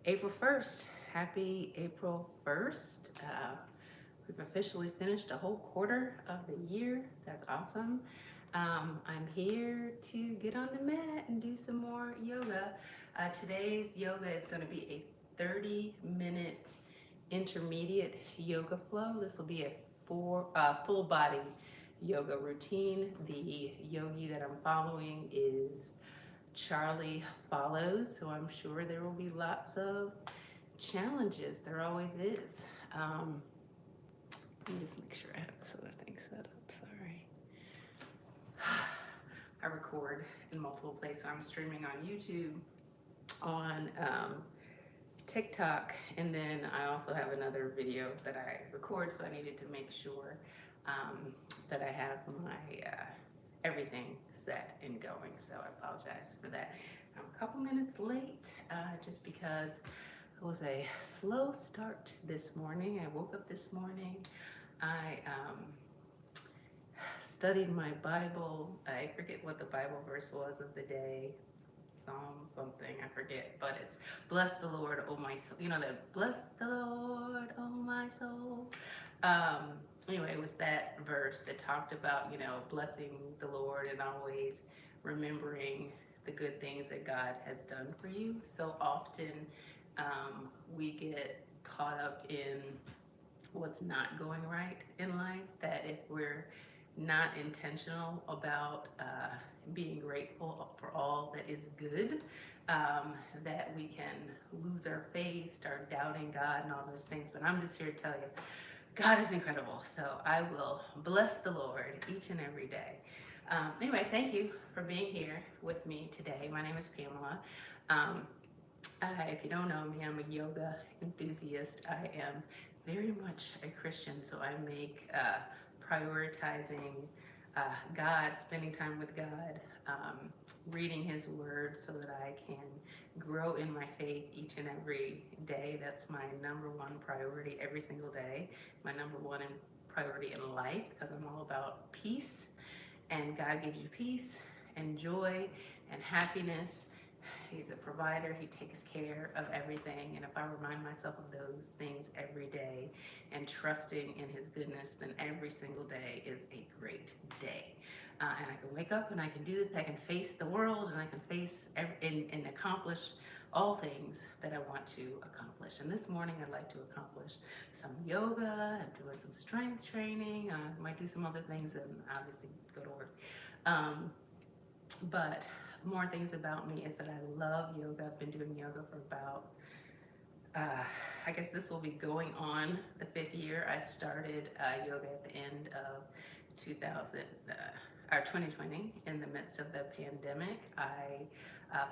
April 1st. Happy April 1st. We've officially finished a whole quarter of the year. That's awesome. I'm here to get on the mat and do some more yoga. Today's yoga is going to be a 30-minute intermediate yoga flow. This will be a full body yoga routine. The yogi that I'm following is Charlie Follows, so I'm sure there will be lots of challenges. There always is. Let me just make sure I have this other thing set up. Sorry. I record in multiple places. So I'm streaming on YouTube, on TikTok, and then I also have another video that I record, so I needed to make sure that I have my everything set and going. So I apologize for that. I'm a couple minutes late just because it was a slow start this morning. I woke up this morning. I studied my Bible. I forget what the Bible verse was of the day. Psalm something, I forget, but it's bless the Lord, oh my soul. You know that bless the Lord, oh my soul. Anyway, it was that verse that talked about, blessing the Lord and always remembering the good things that God has done for you. So often we get caught up in what's not going right in life, that if we're not intentional about being grateful for all that is good, that we can lose our faith, start doubting God and all those things. But I'm just here to tell you, God is incredible. So I will bless the Lord each and every day. Anyway, thank you for being here with me today. My name is Pamela. If you don't know me, I'm a yoga enthusiast. I am very much a Christian, so I make prioritizing God, spending time with God, reading His Word so that I can grow in my faith each and every day. That's my number one priority every single day. My number one priority in life, because I'm all about peace, and God gives you peace and joy and happiness. He's a provider. He takes care of everything. And if I remind myself of those things every day and trusting in His goodness, then every single day is a great day. And I can wake up and I can do this. I can face the world and I can face and accomplish all things that I want to accomplish. And this morning I'd like to accomplish some yoga. I'm doing some strength training. I might do some other things and obviously go to work. But more things about me is that I love yoga. I've been doing yoga for about, I guess this will be going on the 5th year. I started yoga at the end of 2020 in the midst of the pandemic. I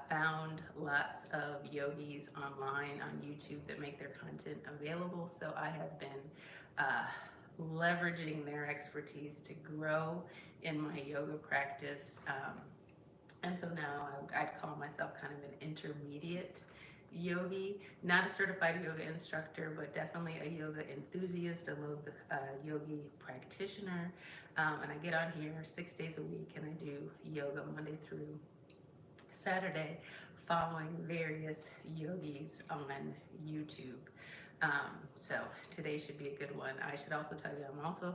found lots of yogis online on YouTube that make their content available. So I have been leveraging their expertise to grow in my yoga practice. And so now I'd call myself kind of an intermediate yogi, not a certified yoga instructor, but definitely a yoga enthusiast, a yogi practitioner. And I get on here 6 days a week and I do yoga Monday through Saturday, following various yogis on YouTube. So today should be a good one. I should also tell you I'm also a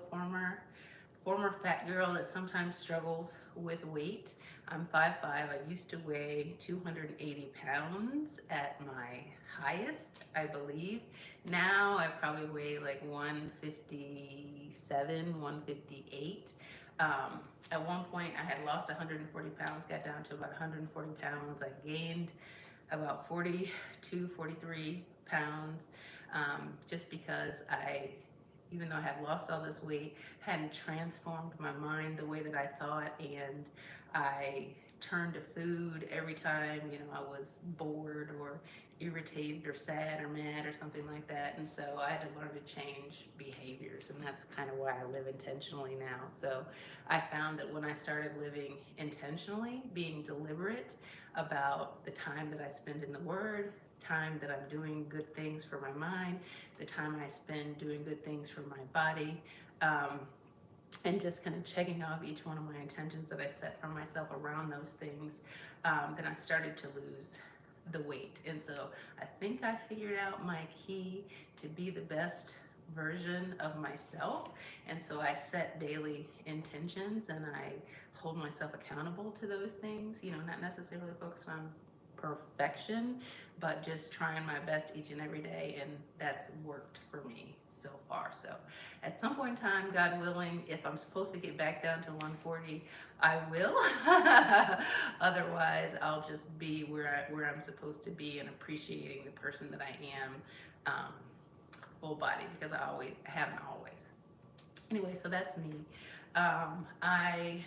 former fat girl that sometimes struggles with weight. I'm 5'5". I used to weigh 280 pounds at my highest, I believe. Now I probably weigh like 157, 158. At one point I had lost 140 pounds, got down to about 140 pounds. I gained about 42, 43 pounds just because even though I had lost all this weight, hadn't transformed my mind the way that I thought, and I turned to food every time, I was bored or irritated or sad or mad or something like that. And so I had to learn to change behaviors, and that's kind of why I live intentionally now. So I found that when I started living intentionally, being deliberate about the time that I spend in the Word, time that I'm doing good things for my mind, the time I spend doing good things for my body, and just kind of checking off each one of my intentions that I set for myself around those things, then I started to lose the weight. And so I think I figured out my key to be the best version of myself. And so I set daily intentions and I hold myself accountable to those things, not necessarily focused on perfection, but just trying my best each and every day. And that's worked for me so far. So at some point in time, God willing, if I'm supposed to get back down to 140, I will. Otherwise, I'll just be where I'm supposed to be and appreciating the person that I am, full body, because I haven't always. Anyway, so that's me. I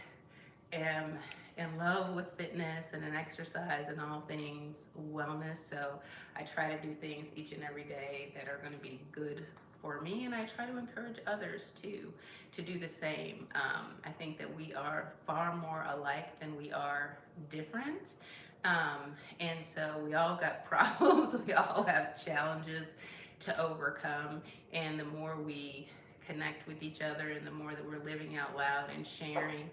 am in love with fitness and an exercise and all things wellness. So I try to do things each and every day that are going to be good for me, and I try to encourage others too to do the same. I think that we are far more alike than we are different. And so we all got problems, we all have challenges to overcome, and the more we connect with each other and the more that we're living out loud and sharing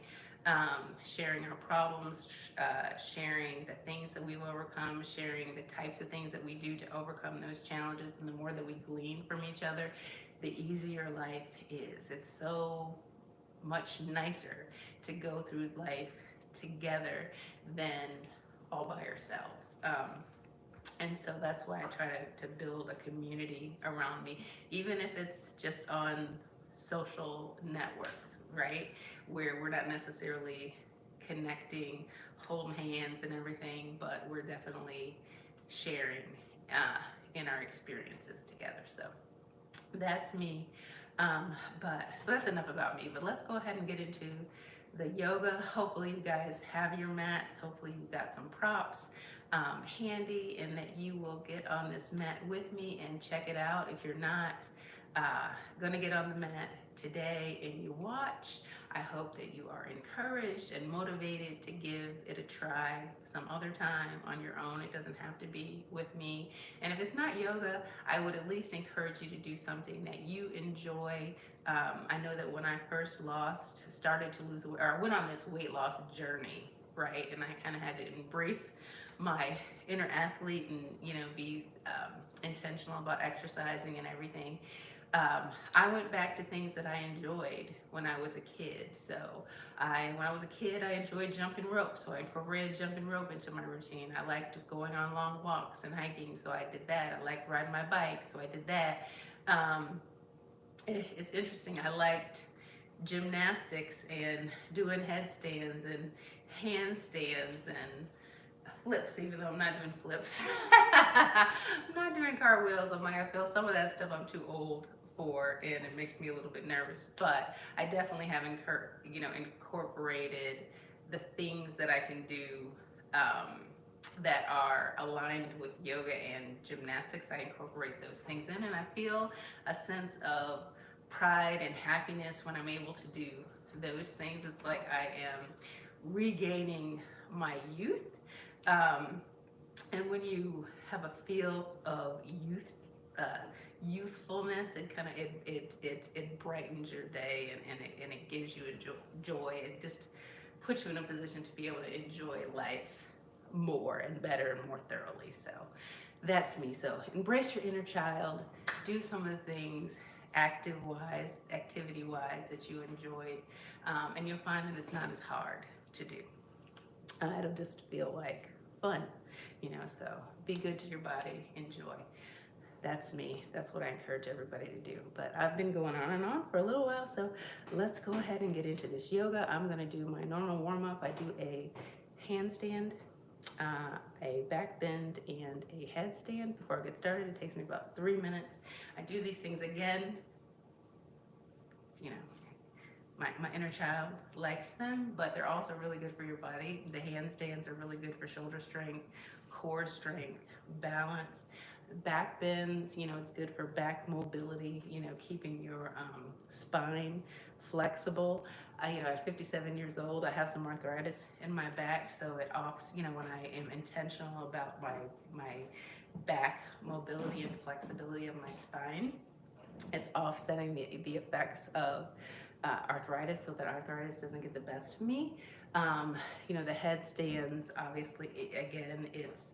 our problems, sharing the things that we've overcome, sharing the types of things that we do to overcome those challenges, and the more that we glean from each other, the easier life is. It's so much nicer to go through life together than all by ourselves. And so that's why I try to build a community around me, even if it's just on social networks, right? Where we're not necessarily connecting, holding hands and everything, but we're definitely sharing in our experiences together. So that's me. So that's enough about me, but let's go ahead and get into the yoga. Hopefully you guys have your mats. Hopefully you've got some props handy, and that you will get on this mat with me and check it out. If you're not gonna get on the mat today and you watch, I hope that you are encouraged and motivated to give it a try some other time on your own. It doesn't have to be with me. And if it's not yoga, I would at least encourage you to do something that you enjoy. I know that when I first started to lose weight, or I went on this weight loss journey, right? And I kind of had to embrace my inner athlete and, be intentional about exercising and everything. I went back to things that I enjoyed when I was a kid. So when I was a kid, I enjoyed jumping rope. So I incorporated jumping rope into my routine. I liked going on long walks and hiking. So I did that. I liked riding my bike. So I did that. It's interesting. I liked gymnastics and doing headstands and handstands and flips, even though I'm not doing flips. I'm not doing cartwheels. I feel some of that stuff I'm too old for, and it makes me a little bit nervous. But I definitely have incorporated the things that I can do that are aligned with yoga and gymnastics. I incorporate those things in, and I feel a sense of pride and happiness when I'm able to do those things. It's like I am regaining my youth. And when you have a feel of youthfulness, it brightens your day, and it gives you joy. It just puts you in a position to be able to enjoy life more and better and more thoroughly. So that's me. So embrace your inner child, do some of the things activity-wise that you enjoyed, and you'll find that it's not as hard to do. It'll just feel like fun, so be good to your body, enjoy. That's me. That's what I encourage everybody to do. But I've been going on and on for a little while, so let's go ahead and get into this yoga. I'm going to do my normal warm-up. I do a handstand, a back bend, and a headstand before I get started. It takes me about 3 minutes. I do these things again, my inner child likes them, but they're also really good for your body. The handstands are really good for shoulder strength, core strength, balance. Back bends, it's good for back mobility, keeping your spine flexible. At 57 years old, I have some arthritis in my back, so it when I am intentional about my back mobility and flexibility of my spine, it's offsetting the effects of arthritis, so that arthritis doesn't get the best of me. The headstands, obviously, again, it's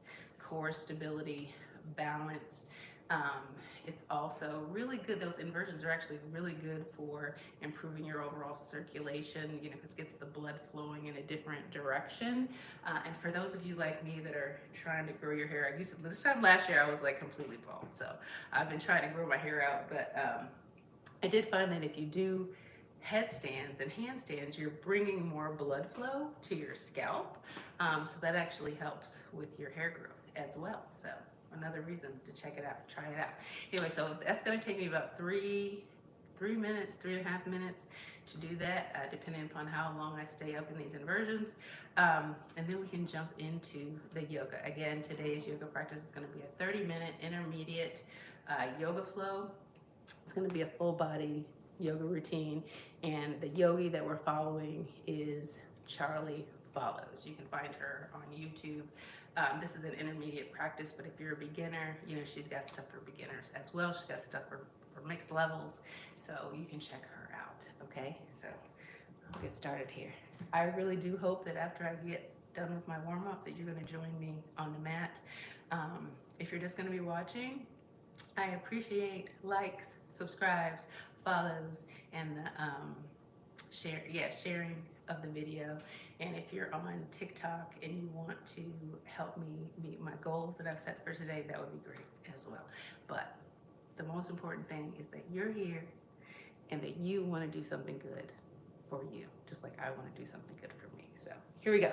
core stability, balance. Um, it's also really good. Those inversions are actually really good for improving your overall circulation, you know, because it gets the blood flowing in a different direction. And for those of you like me that are trying to grow your hair, I used to, this time last year I was like completely bald. So I've been trying to grow my hair out, but I did find that if you do headstands and handstands, you're bringing more blood flow to your scalp. So that actually helps with your hair growth as well. So another reason to check it out, try it out. Anyway, so that's gonna take me about three minutes, 3.5 minutes to do that, depending upon how long I stay up in these inversions. And then we can jump into the yoga. Again, today's yoga practice is gonna be a 30-minute intermediate yoga flow. It's gonna be a full body yoga routine, and the yogi that we're following is Charlie Follows. You can find her on YouTube. This is an intermediate practice, but if you're a beginner, you know, she's got stuff for beginners as well. She's got stuff for mixed levels, so you can check her out, okay? So I'll get started here. I really do hope that after I get done with my warm-up that you're gonna join me on the mat. If you're just gonna be watching, I appreciate likes, subscribes, follows, and the sharing of the video. And if you're on TikTok and you want to help me meet my goals that I've set for today, that would be great as well. But the most important thing is that you're here and that you want to do something good for you, just like I want to do something good for me. So here we go.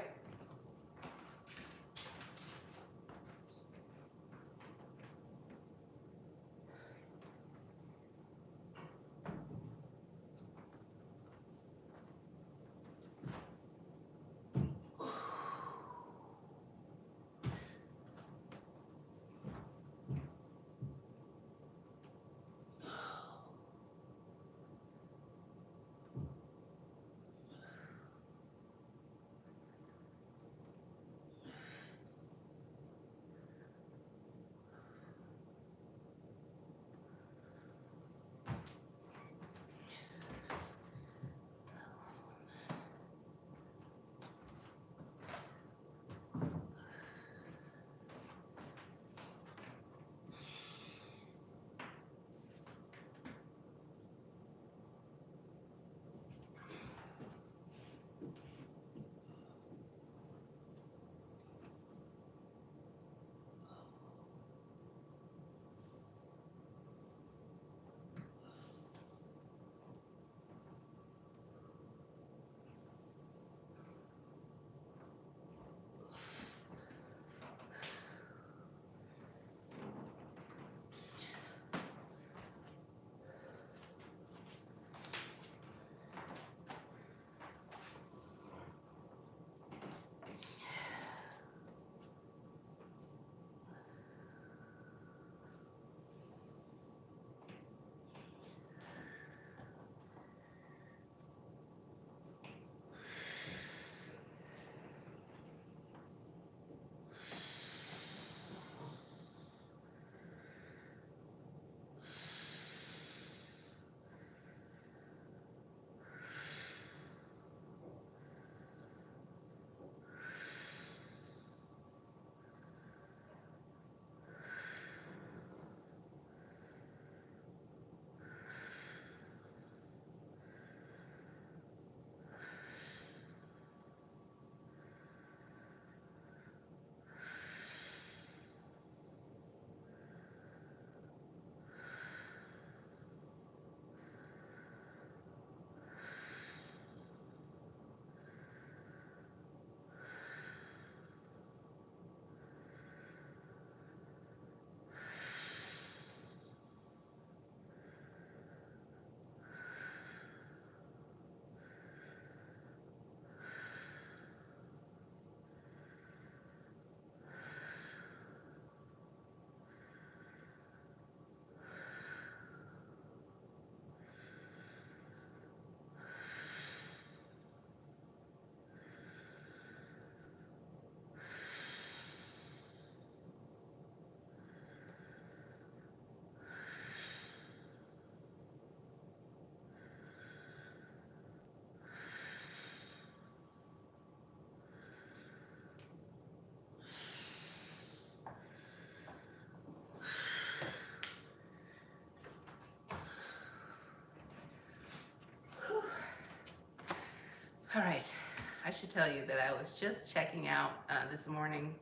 should tell you that I was just checking out this morning.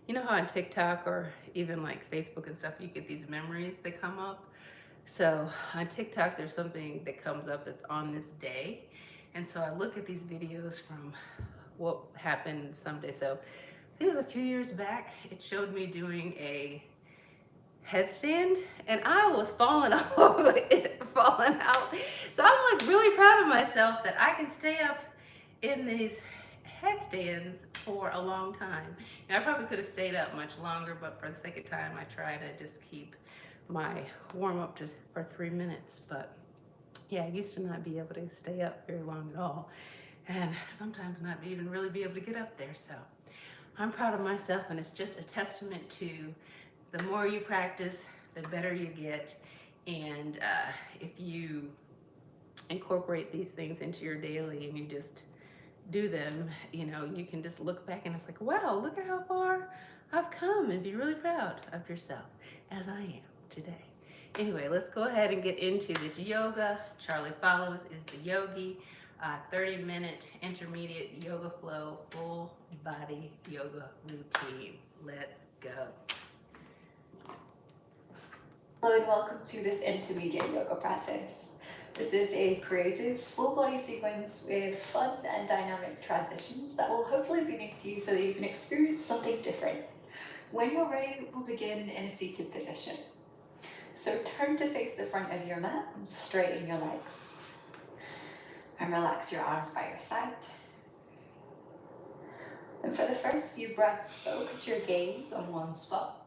You know how on TikTok or even like Facebook and stuff, you get these memories that come up? So on TikTok, there's something that comes up that's on this day. And so I look at these videos from what happened someday. So I think it was a few years back. It showed me doing a headstand and I was falling over it, falling out. So I'm like really proud of myself that I can stay up in these headstands for a long time. And I probably could have stayed up much longer, but for the sake of time, I try to just keep my warm up for 3 minutes. But yeah, I used to not be able to stay up very long at all. And sometimes not even really be able to get up there. So I'm proud of myself, and it's just a testament to the more you practice, the better you get. And if you incorporate these things into your daily and you just do them, you know, you can just look back and it's like, wow, look at how far I've come, and be really proud of yourself, as I am today. Anyway, let's go ahead and get into this yoga. Charlie Follows is the yogi. 30-minute intermediate yoga flow, full body yoga routine. Let's go. Hello and welcome to this intermediate yoga practice. This is a creative full body sequence with fun and dynamic transitions that will hopefully be new to you so that you can experience something different. When you're ready, we'll begin in a seated position. So turn to face the front of your mat and straighten your legs. And relax your arms by your side. And for the first few breaths, focus your gaze on one spot.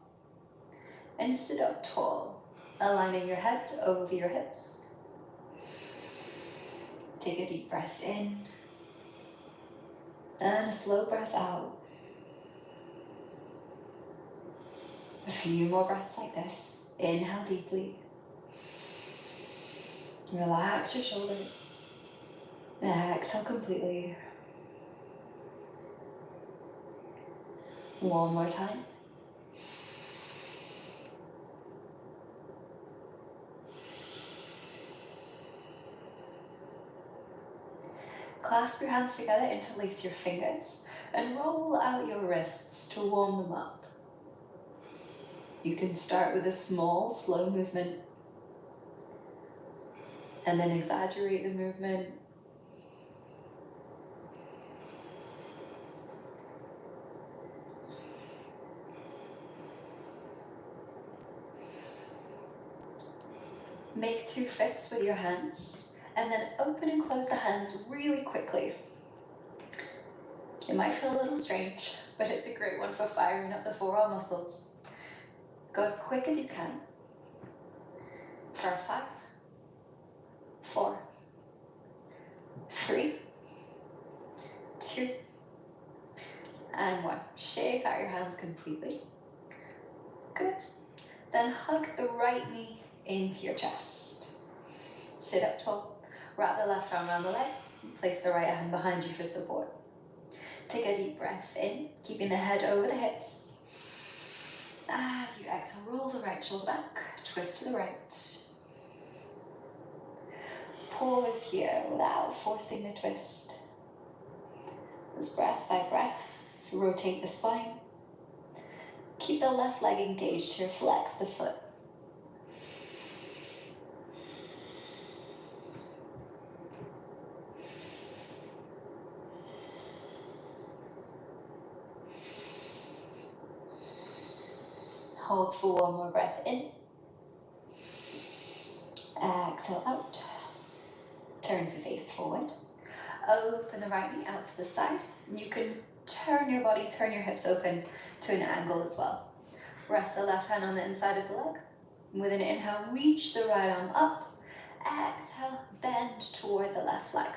And sit up tall, aligning your head over your hips. Take a deep breath in. And a slow breath out. A few more breaths like this. Inhale deeply. Relax your shoulders. Exhale completely. One more time. Clasp your hands together, interlace your fingers, and roll out your wrists to warm them up. You can start with a small, slow movement, and then exaggerate the movement. Make two fists with your hands, and then open and close the hands really quickly. It might feel a little strange, but it's a great one for firing up the forearm muscles. Go as quick as you can. For 5, 4, 3, 2, and 1. Shake out your hands completely. Good. Then hug the right knee into your chest. Sit up tall. Wrap the left arm around the leg. Place the right hand behind you for support. Take a deep breath in, keeping the head over the hips. As you exhale, roll the right shoulder back. Twist to the right. Pause here without forcing the twist. As breath by breath, rotate the spine. Keep the left leg engaged here, flex the foot. Hold for one more breath in. Exhale out. Turn to face forward. Open the right knee out to the side. You can turn your body, turn your hips open to an angle as well. Rest the left hand on the inside of the leg. With an inhale, reach the right arm up. Exhale, bend toward the left leg.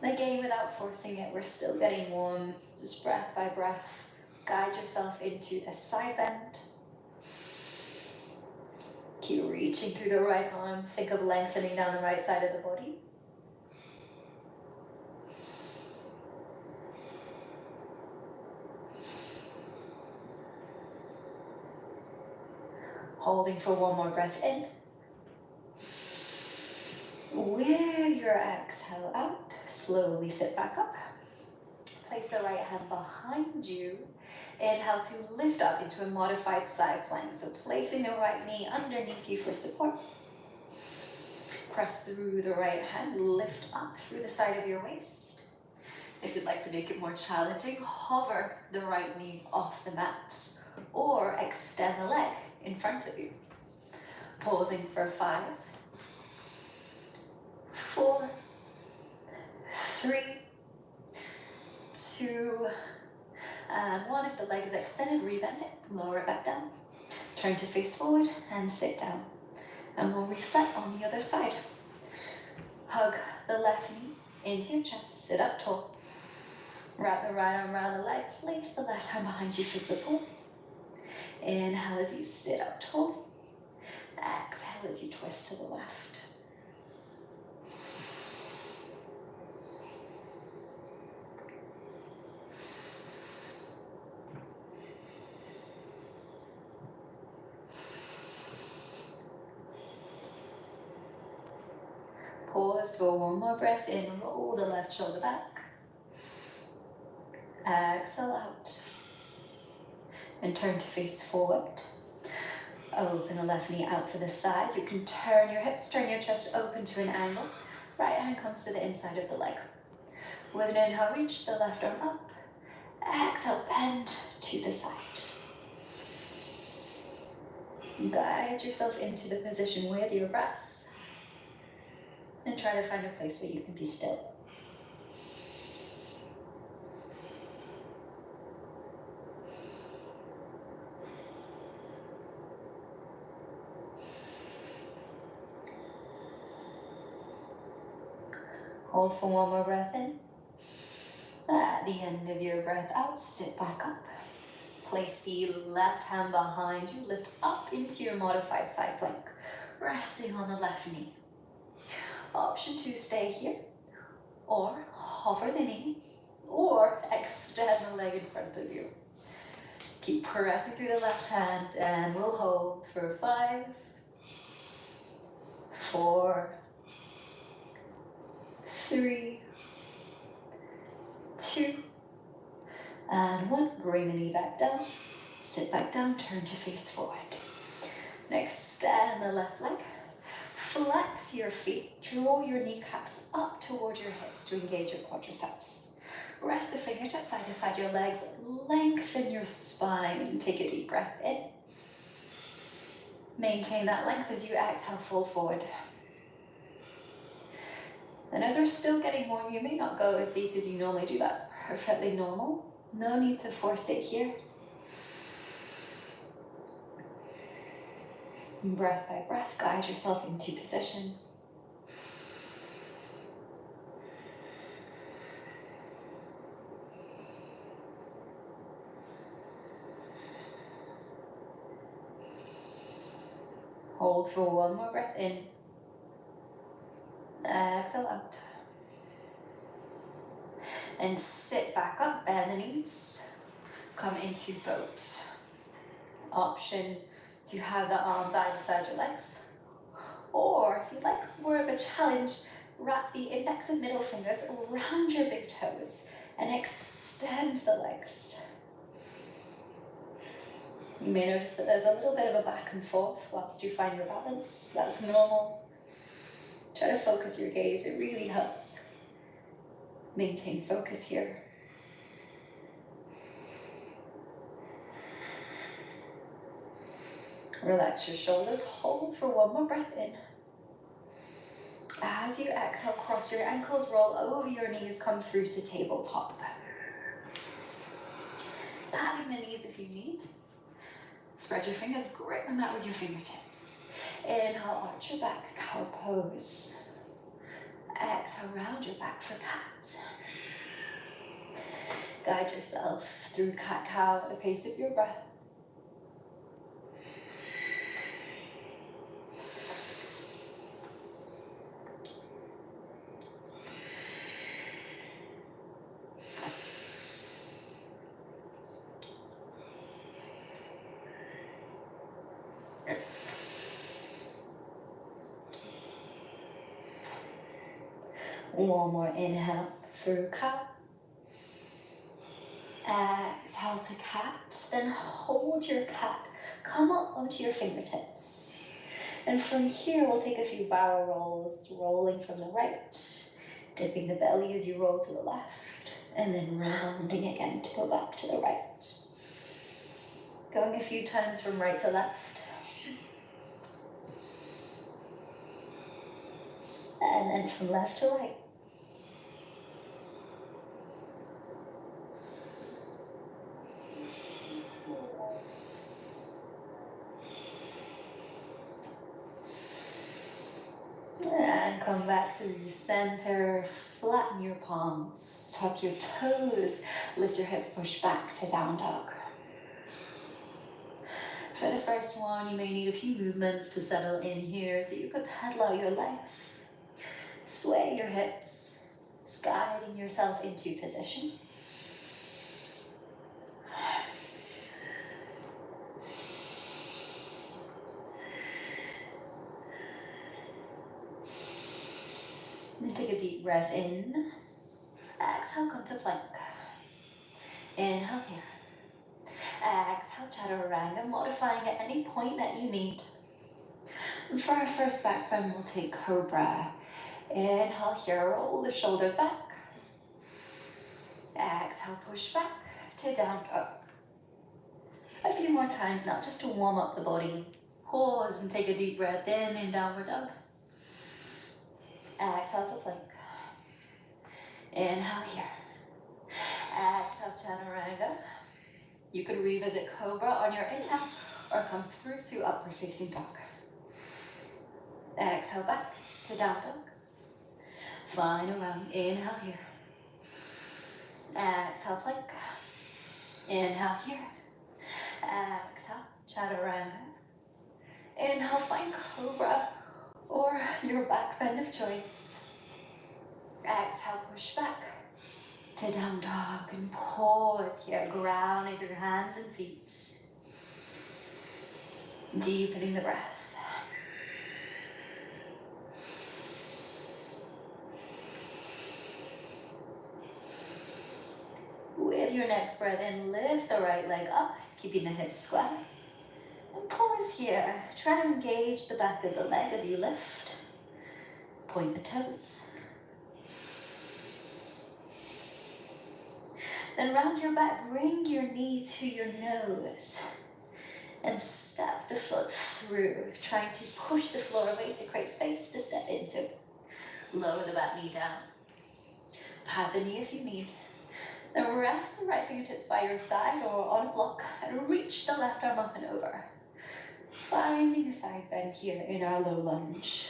Again, without forcing it, we're still getting warm. Just breath by breath. Guide yourself into a side bend. Keep reaching through the right arm. Think of lengthening down the right side of the body. Holding for one more breath in. With your exhale out, slowly sit back up. Place the right hand behind you. Inhale to lift up into a modified side plank. So placing the right knee underneath you for support. Press through the right hand, lift up through the side of your waist. If you'd like to make it more challenging, hover the right knee off the mat or extend the leg in front of you. Pausing for 5, 4, 3, 2, and 1. If the leg is extended, rebend it, lower it back down. Turn to face forward and sit down. And we'll reset on the other side. Hug the left knee into your chest, sit up tall. Wrap the right arm around the leg, place the left hand behind you for support. Inhale as you sit up tall. Exhale as you twist to the left. Pause for one more breath in, roll the left shoulder back. Exhale out. And turn to face forward. Open the left knee out to the side. You can turn your hips, turn your chest open to an angle. Right hand comes to the inside of the leg. With an inhale, reach the left arm up. Exhale, bend to the side. Guide yourself into the position with your breath. And try to find a place where you can be still. Hold for one more breath in. At the end of your breath out, sit back up. Place the left hand behind you, lift up into your modified side plank, resting on the left knee. Option 2, stay here, or hover the knee, or extend the leg in front of you. Keep pressing through the left hand, and we'll hold for 5, 4, 3, 2, and 1. Bring the knee back down, sit back down, turn to face forward. Next, extend the left leg. Flex your feet, draw your kneecaps up toward your hips to engage your quadriceps. Rest the fingertips side to side your legs, lengthen your spine, and take a deep breath in. Maintain that length as you exhale, fold forward. And as we're still getting warm, you may not go as deep as you normally do. That's perfectly normal. No need to force it here. Breath by breath, guide yourself into position. Hold for one more breath in. Exhale out. And sit back up, bend the knees. Come into boat. Option to have the arms either side your legs. Or if you'd like more of a challenge, wrap the index and middle fingers around your big toes and extend the legs. You may notice that there's a little bit of a back and forth whilst you find your balance. That's normal. Try to focus your gaze, it really helps maintain focus here. Relax your shoulders, hold for one more breath in. As you exhale, cross your ankles, roll over your knees, come through to tabletop. Patting the knees if you need. Spread your fingers, grip them out with your fingertips. Inhale, arch your back, cow pose. Exhale, round your back for cat. Guide yourself through cat-cow at the pace of your breath. One more inhale. through cow. Exhale to cat, then hold your cat. Come up onto your fingertips. And from here, we'll take a few barrel rolls, rolling from the right, dipping the belly as you roll to the left, and then rounding again to go back to the right. Going a few times from right to left. And then from left to right. And come back through center, flatten your palms, tuck your toes, lift your hips, push back to down dog. For the first one, you may need a few movements to settle in here, so you could pedal out your legs, sway your hips, guiding yourself into position. And take a deep breath in. Exhale, come to plank. Inhale here. Exhale, chaturanga, modifying at any point that you need. And for our first back bend, we'll take cobra. Inhale here, roll the shoulders back. Exhale, push back to down dog. A few more times now, just to warm up the body. Pause and take a deep breath in downward dog. Exhale to plank. Inhale here. Exhale, chaturanga. You could revisit cobra on your inhale or come through to upward facing dog. Exhale back to down dog. Final round. Inhale here. Exhale, plank. Inhale here. Exhale, chaturanga. Inhale, find cobra or your back bend of choice. Exhale, push back to down dog and pause here, grounding through hands and feet. Deepening the breath. With your next breath in, lift the right leg up, keeping the hips square. And pause here. Try to engage the back of the leg as you lift. Point the toes. Then round your back, bring your knee to your nose. And step the foot through, trying to push the floor away to create space to step into. Lower the back knee down. Pad the knee if you need. Then rest the right fingertips by your side or on a block and reach the left arm up and over. Finding a side bend here in our low lunge.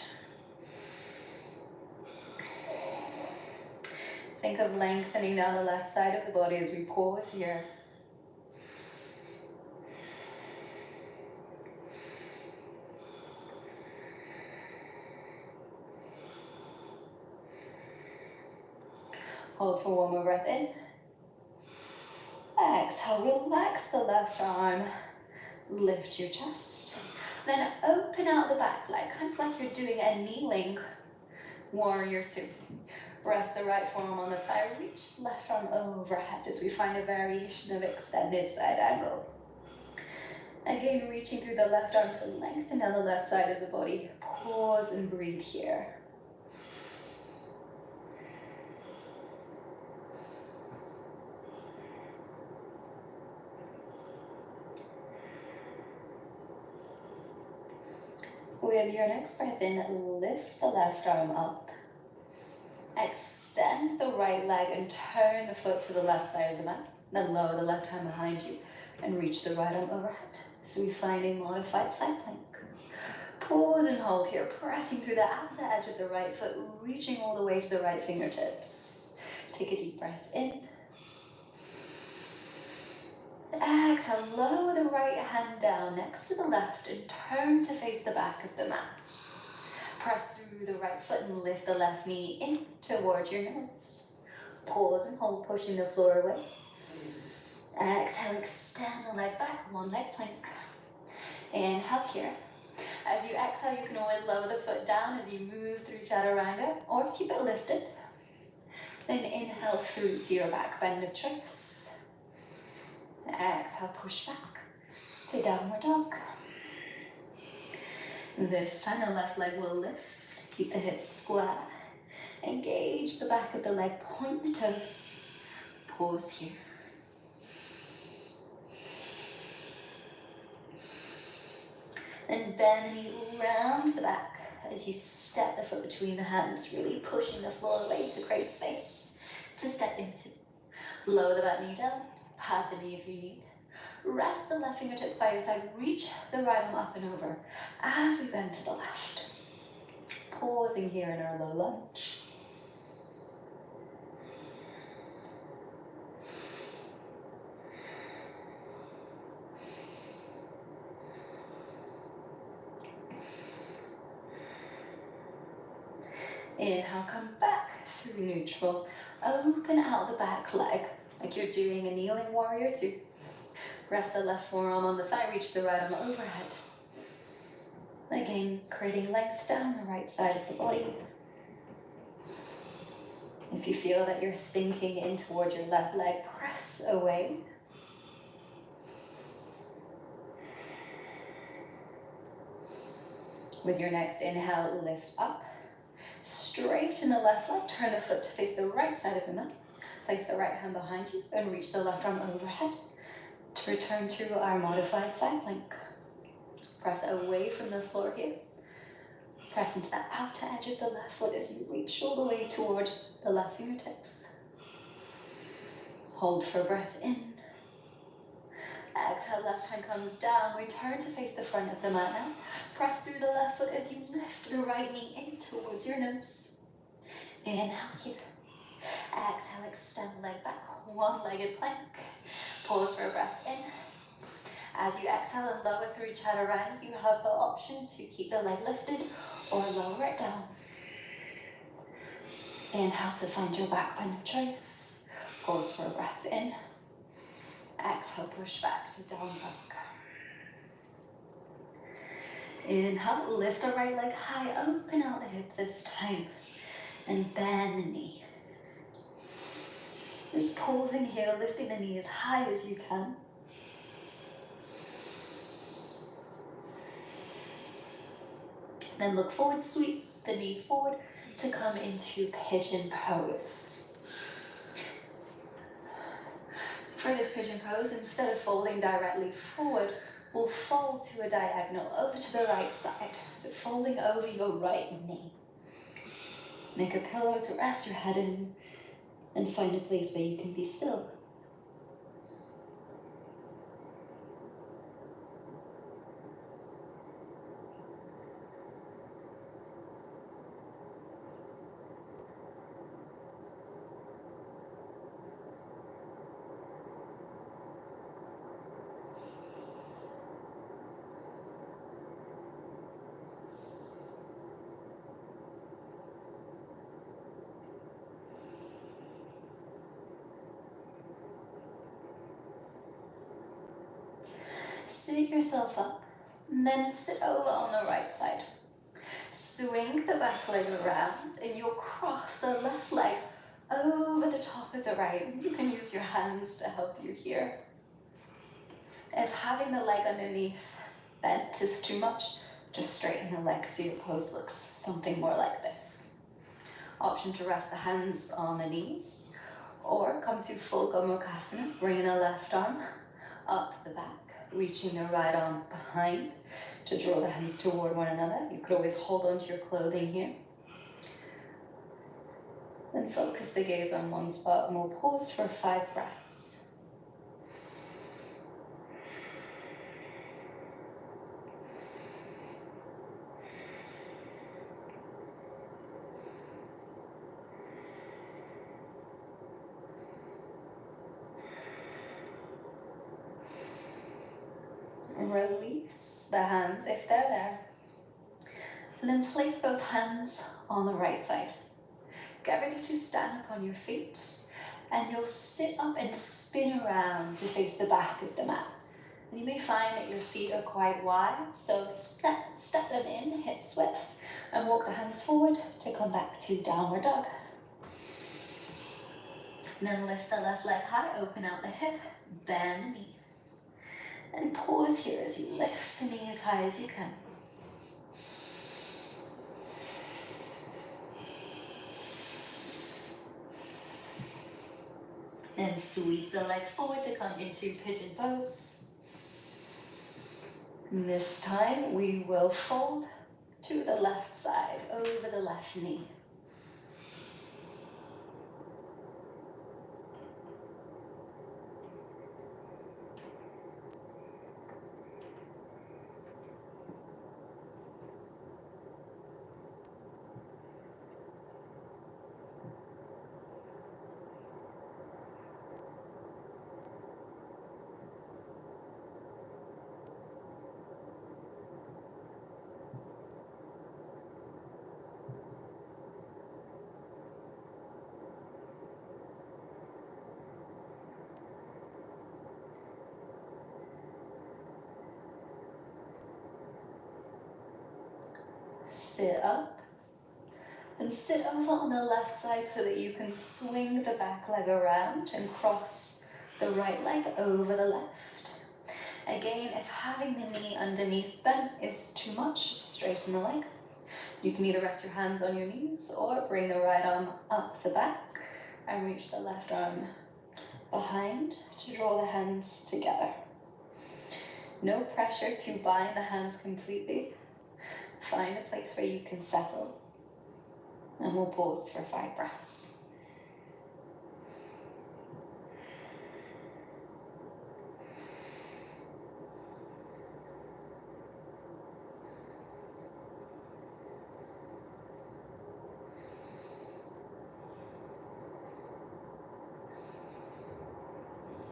Think of lengthening down the left side of the body as we pause here. Hold for one more breath in. Exhale, relax the left arm. Lift your chest. Then open out the back leg, kind of like you're doing a kneeling warrior two. Rest the right forearm on the thigh, reach left arm overhead as we find a variation of extended side angle. Again, reaching through the left arm to lengthen down the left side of the body. Pause and breathe here. With your next breath in, lift the left arm up. Extend the right leg and turn the foot to the left side of the mat. Then lower the left hand behind you and reach the right arm overhead. So we find a modified side plank. Pause and hold here, pressing through the outer edge of the right foot, reaching all the way to the right fingertips. Take a deep breath in. Exhale, lower the right hand down next to the left and turn to face the back of the mat. Press through the right foot and lift the left knee in towards your nose. Pause and hold, pushing the floor away. Exhale, extend the leg back, one leg plank. Inhale here. As you exhale, you can always lower the foot down as you move through chaturanga or keep it lifted. Then inhale through to your back bend of choice. Exhale, push back to downward dog. This time the left leg will lift. Keep the hips square. Engage the back of the leg, point the toes. Pause here. Then bend the knee round the back as you step the foot between the hands, really pushing the floor away to create space to step into. Lower the back knee down, pad the knee if you need. Rest the left fingertips by your side, reach the right arm up and over as we bend to the left. Pausing here in our low lunge. Inhale, come back through neutral. Open out the back leg like you're doing a kneeling warrior two. Rest the left forearm on the thigh, reach the right arm overhead. Again, creating length down the right side of the body. If you feel that you're sinking in toward your left leg, press away. With your next inhale, lift up. Straighten the left leg, turn the foot to face the right side of the mat. Place the right hand behind you and reach the left arm overhead to return to our modified side plank. Press away from the floor here. Press into the outer edge of the left foot as you reach all the way toward the left fingertips. Hold for breath in. Exhale, left hand comes down. Return to face the front of the mat now. Press through the left foot as you lift the right knee in towards your nose. Inhale here. Exhale, extend the leg back. One-legged plank. Pause for a breath in. As you exhale and lower through chaturanga, you have the option to keep the leg lifted or lower it down. Inhale to find your back bend of choice. Pause for a breath in. Exhale, push back to down dog. Inhale, lift the right leg high, open out the hip this time, and bend the knee. Just pausing here, lifting the knee as high as you can. Then look forward, sweep the knee forward to come into pigeon pose. For this pigeon pose, instead of folding directly forward, we'll fold to a diagonal over to the right side. So folding over your right knee. Make a pillow to rest your head in and find a place where you can be still. Sit yourself up, and then sit over on the right side. Swing the back leg around, and you'll cross the left leg over the top of the right. You can use your hands to help you here. If having the leg underneath bent is too much, just straighten the leg so your pose looks something more like this. Option to rest the hands on the knees, or come to full Gomukhasana, bringing the left arm up the back. Reaching the right arm behind to draw the hands toward one another. You could always hold onto your clothing here. Then focus the gaze on one spot and we'll pause for 5 breaths. Release the hands if they're there. And then place both hands on the right side. Get ready to stand up on your feet. And you'll sit up and spin around to face the back of the mat. And you may find that your feet are quite wide. So step them in, hips width. And walk the hands forward to come back to downward dog. And then lift the left leg high, open out the hip, bend the knee. And pause here as you lift the knee as high as you can. Then sweep the leg forward to come into pigeon pose. And this time we will fold to the left side, over the left knee. Sit up and sit over on the left side so that you can swing the back leg around and cross the right leg over the left. Again, if having the knee underneath bent is too much, straighten the leg. You can either rest your hands on your knees or bring the right arm up the back and reach the left arm behind to draw the hands together. No pressure to bind the hands completely. Find a place where you can settle, and we'll pause for 5 breaths.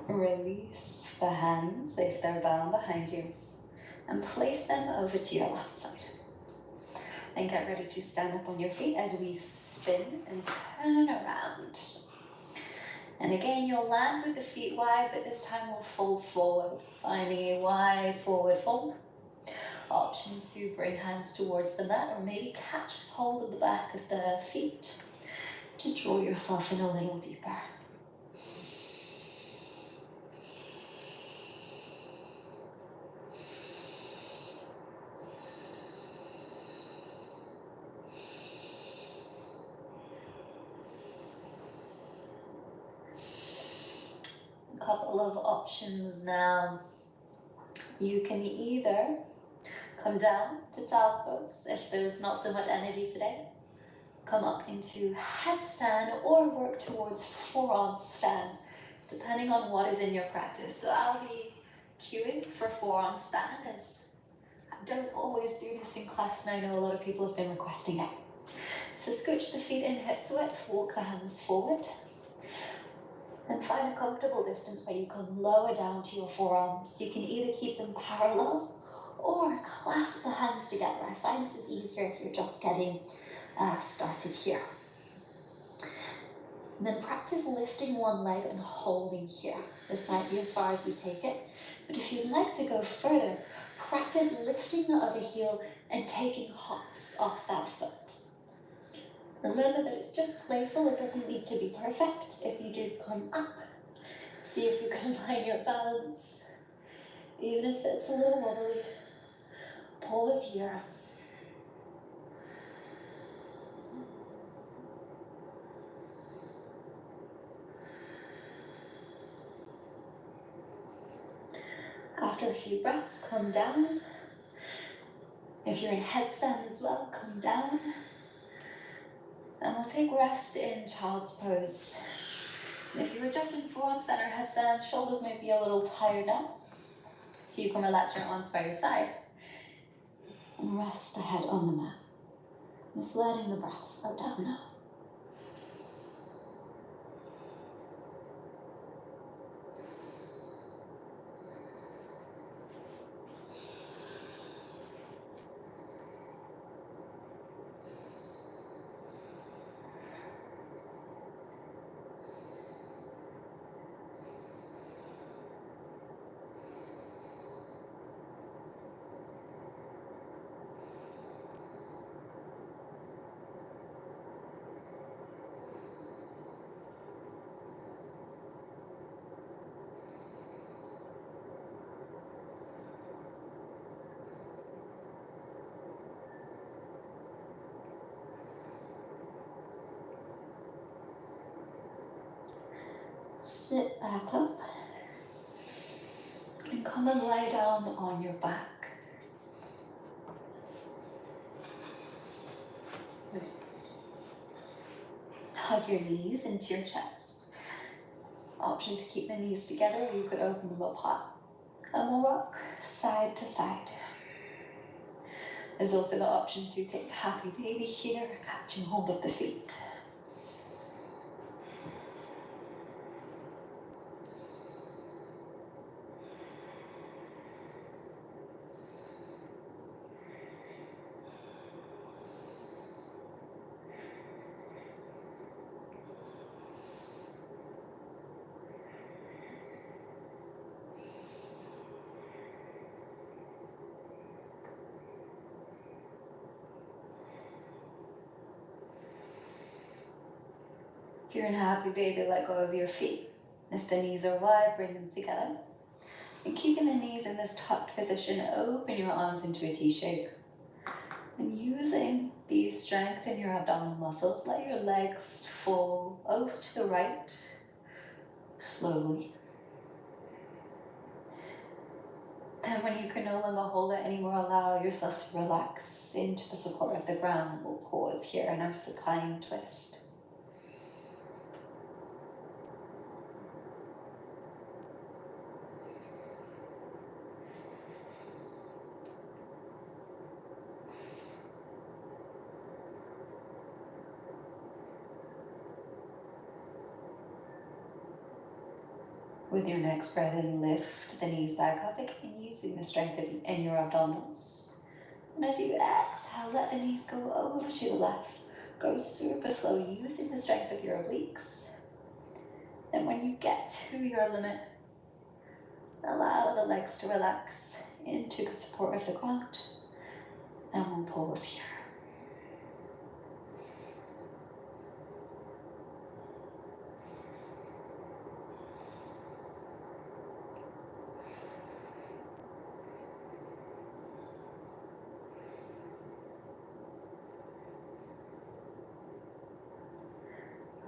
Release the hands if they're bound behind you and place them over to your left side. Then get ready to stand up on your feet as we spin and turn around. And again, you'll land with the feet wide, but this time we'll fold forward, finding a wide forward fold. Option to bring hands towards the mat or maybe catch hold of the back of the feet to draw yourself in a little deeper. Couple of options now. You can either come down to child's pose if there's not so much energy today, come up into headstand, or work towards forearm stand, depending on what is in your practice. So I'll be queuing for forearm stand, as I don't always do this in class, and I know a lot of people have been requesting it. So scooch the feet in hips width, walk the hands forward. And find a comfortable distance where you can lower down to your forearms. You can either keep them parallel or clasp the hands together. I find this is easier if you're just getting started here. And then practice lifting one leg and holding here. This might be as far as you take it, but if you'd like to go further, practice lifting the other heel and taking hops off that foot. Remember that it's just playful, it doesn't need to be perfect. If you do come up, see if you can find your balance. Even if it's a little wobbly, pause here. After a few breaths, come down. If you're in headstand as well, come down. And we'll take rest in child's pose. If you were just in forearm stand or headstand, shoulders may be a little tired now. So you can relax your arms by your side and rest the head on the mat. Just letting the breath slow down now. Sit back up and come and lie down on your back. Hug your knees into your chest. Option to keep the knees together, you could open them up high. And we'll rock side to side. There's also the option to take happy baby here, catching hold of the feet. If you're in happy baby, let go of your feet. If the knees are wide, bring them together. And keeping the knees in this tucked position, open your arms into a T shape. And using the strength in your abdominal muscles, let your legs fall over to the right, slowly. And when you can no longer hold it anymore, allow yourself to relax into the support of the ground. We'll pause here in our supine twist. With your next breath in, lift the knees back up again, using the strength in your abdominals. And as you exhale, let the knees go over to the left. Go super slow, using the strength of your obliques. And when you get to your limit, allow the legs to relax into the support of the ground. And we'll pause here.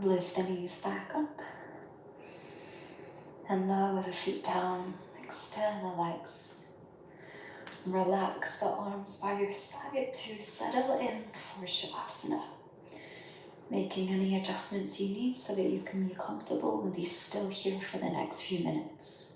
Lift the knees back up and lower the feet down. Extend the legs. Relax the arms by your side to settle in for Shavasana. Making any adjustments you need so that you can be comfortable and be still here for the next few minutes.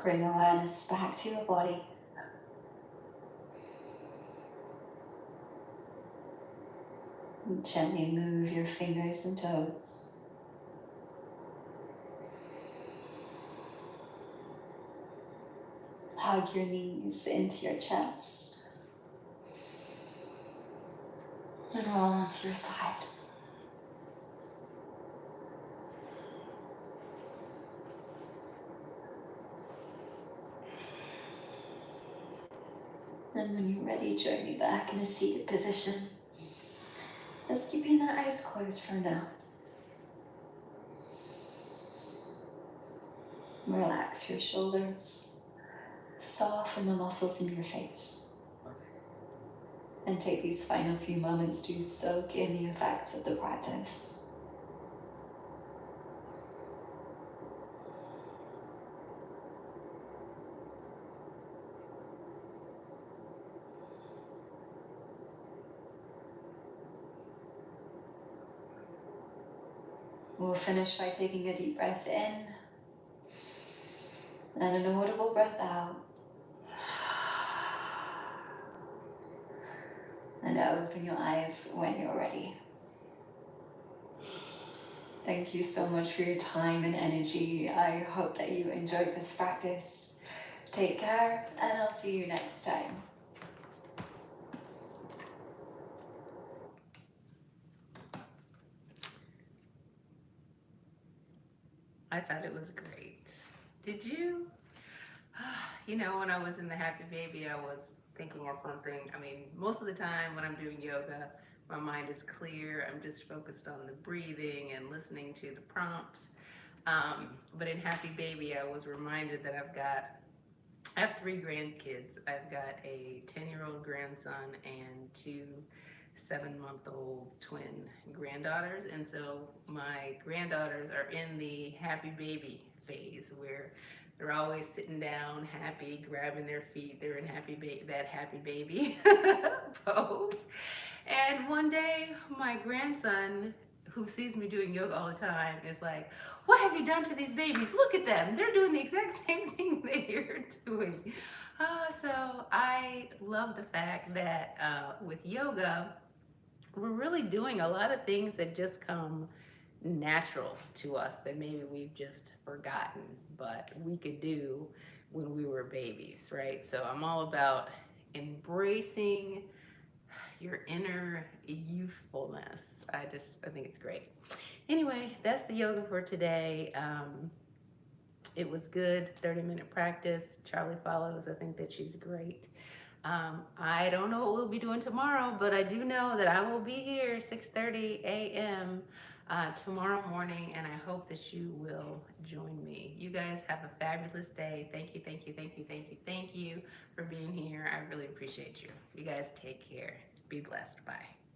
Bring awareness back to your body. And gently move your fingers and toes. Hug your knees into your chest. And roll onto your side. And when you're ready, journey back in a seated position. Just keeping the eyes closed for now. Relax your shoulders. Soften the muscles in your face. And take these final few moments to soak in the effects of the practice. We'll finish by taking a deep breath in and an audible breath out. And open your eyes when you're ready. Thank you so much for your time and energy. I hope that you enjoyed this practice. Take care, and I'll see you next time. I thought it was great. Did you? You know, when I was in the Happy Baby, I was thinking of something. I mean, most of the time when I'm doing yoga, my mind is clear. I'm just focused on the breathing and listening to the prompts. But in Happy Baby, I was reminded that I have 3 grandkids. I've got a 10-year-old grandson and 2 7-month-old twin granddaughters. And so my granddaughters are in the Happy Baby phase where they're always sitting down, happy, grabbing their feet. They're in that happy baby pose. And one day, my grandson, who sees me doing yoga all the time, is like, "What have you done to these babies? Look at them. They're doing the exact same thing that you're doing." So I love the fact that with yoga, we're really doing a lot of things that just come natural to us that maybe we've just forgotten, but we could do when we were babies, right? So I'm all about embracing your inner youthfulness. I think it's great. Anyway, that's the yoga for today. It was good, 30-minute practice. Charlie follows. I think that she's great. I don't know what we'll be doing tomorrow, but I do know that I will be here 6:30 a.m. Tomorrow morning, and I hope that you will join me. You guys have a fabulous day. Thank you, thank you, thank you, thank you, thank you for being here. I really appreciate you. You guys take care. Be blessed. Bye.